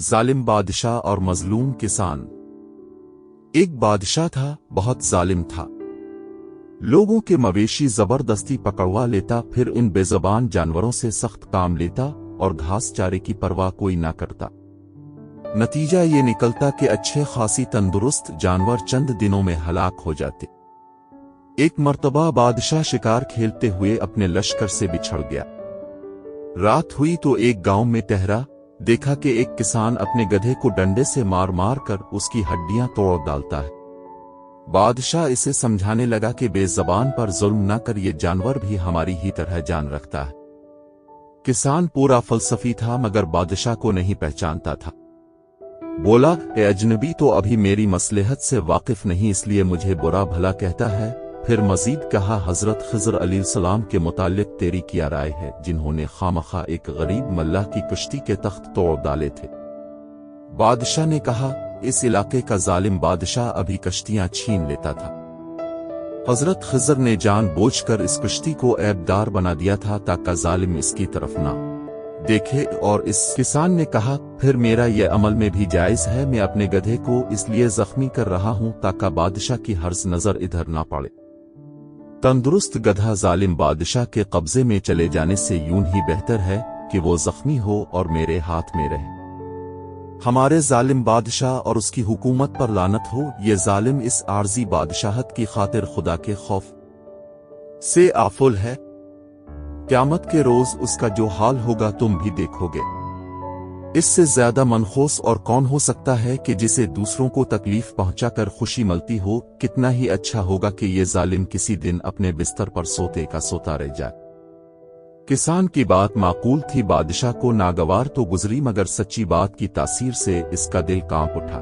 ظالم بادشاہ اور مظلوم کسان۔ ایک بادشاہ تھا، بہت ظالم تھا۔ لوگوں کے مویشی زبردستی پکڑوا لیتا، پھر ان بے زبان جانوروں سے سخت کام لیتا اور گھاس چارے کی پرواہ کوئی نہ کرتا۔ نتیجہ یہ نکلتا کہ اچھے خاصی تندرست جانور چند دنوں میں ہلاک ہو جاتے۔ ایک مرتبہ بادشاہ شکار کھیلتے ہوئے اپنے لشکر سے بچھڑ گیا۔ رات ہوئی تو ایک گاؤں میں ٹہرا، دیکھا کہ ایک کسان اپنے گدھے کو ڈنڈے سے مار مار کر اس کی ہڈیاں توڑ ڈالتا ہے۔ بادشاہ اسے سمجھانے لگا کہ بے زبان پر ظلم نہ کر، یہ جانور بھی ہماری ہی طرح جان رکھتا ہے۔ کسان پورا فلسفی تھا مگر بادشاہ کو نہیں پہچانتا تھا۔ بولا، اے اجنبی تو ابھی میری مصلحت سے واقف نہیں، اس لیے مجھے برا بھلا کہتا ہے۔ پھر مزید کہا، حضرت خضر علیہ السلام کے متعلق تیری کیا رائے ہے، جنہوں نے خوامخواہ ایک غریب ملاح کی کشتی کے تخت توڑ ڈالے تھے؟ بادشاہ نے کہا، اس علاقے کا ظالم بادشاہ ابھی کشتیاں چھین لیتا تھا۔ حضرت خضر نے جان بوجھ کر اس کشتی کو عیب دار بنا دیا تھا تاکہ ظالم اس کی طرف نہ دیکھے۔ اور اس کسان نے کہا، پھر میرا یہ عمل میں بھی جائز ہے، میں اپنے گدھے کو اس لیے زخمی کر رہا ہوں تاکہ بادشاہ کی ہرز نظر ادھر نہ پڑے۔ تندرست گدھا ظالم بادشاہ کے قبضے میں چلے جانے سے یوں ہی بہتر ہے کہ وہ زخمی ہو اور میرے ہاتھ میں رہے۔ ہمارے ظالم بادشاہ اور اس کی حکومت پر لعنت ہو۔ یہ ظالم اس عارضی بادشاہت کی خاطر خدا کے خوف سے غافل ہے۔ قیامت کے روز اس کا جو حال ہوگا تم بھی دیکھو گے۔ اس سے زیادہ منحوس اور کون ہو سکتا ہے کہ جسے دوسروں کو تکلیف پہنچا کر خوشی ملتی ہو؟ کتنا ہی اچھا ہوگا کہ یہ ظالم کسی دن اپنے بستر پر سوتے کا سوتا رہ جائے۔ کسان کی بات معقول تھی، بادشاہ کو ناگوار تو گزری مگر سچی بات کی تاثیر سے اس کا دل کانپ اٹھا۔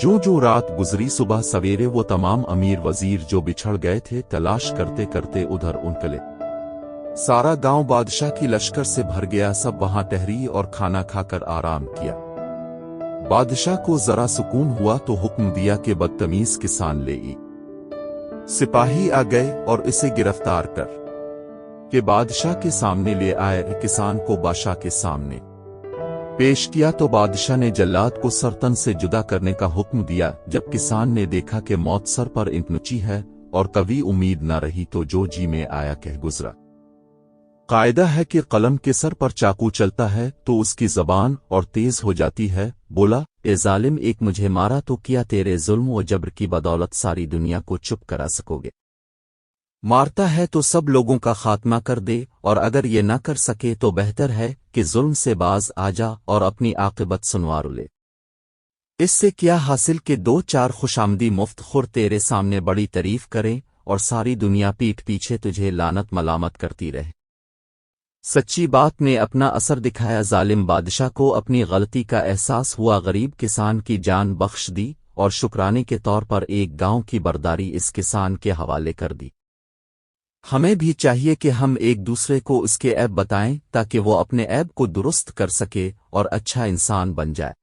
جو رات گزری، صبح سویرے وہ تمام امیر وزیر جو بچھڑ گئے تھے تلاش کرتے کرتے ادھر نکلے۔ سارا گاؤں بادشاہ کی لشکر سے بھر گیا، سب وہاں ٹہری اور کھانا کھا کر آرام کیا۔ بادشاہ کو ذرا سکون ہوا تو حکم دیا کہ بدتمیز کسان لے ای۔ سپاہی آ گئے اور اسے گرفتار کر کے بادشاہ کے سامنے لے آئے۔ کسان کو بادشاہ کے سامنے پیش کیا تو بادشاہ نے جلاد کو سرتن سے جدا کرنے کا حکم دیا۔ جب کسان نے دیکھا کہ موت سر پر انچی ہے اور کبھی امید نہ رہی تو جو جی میں آیا کہہ گزرا۔ قاعدہ ہے کہ قلم کے سر پر چاقو چلتا ہے تو اس کی زبان اور تیز ہو جاتی ہے۔ بولا، اے ظالم، ایک مجھے مارا تو کیا تیرے ظلم و جبر کی بدولت ساری دنیا کو چپ کرا سکو گے؟ مارتا ہے تو سب لوگوں کا خاتمہ کر دے، اور اگر یہ نہ کر سکے تو بہتر ہے کہ ظلم سے باز آ جا اور اپنی عاقبت سنوار لے۔ اس سے کیا حاصل کہ دو چار خوشامدی مفت خور تیرے سامنے بڑی تعریف کریں اور ساری دنیا پیٹھ پیچھے تجھے لعنت ملامت کرتی رہے۔ سچی بات نے اپنا اثر دکھایا۔ ظالم بادشاہ کو اپنی غلطی کا احساس ہوا، غریب کسان کی جان بخش دی اور شکرانے کے طور پر ایک گاؤں کی برداری اس کسان کے حوالے کر دی۔ ہمیں بھی چاہیے کہ ہم ایک دوسرے کو اس کے عیب بتائیں تاکہ وہ اپنے عیب کو درست کر سکے اور اچھا انسان بن جائے۔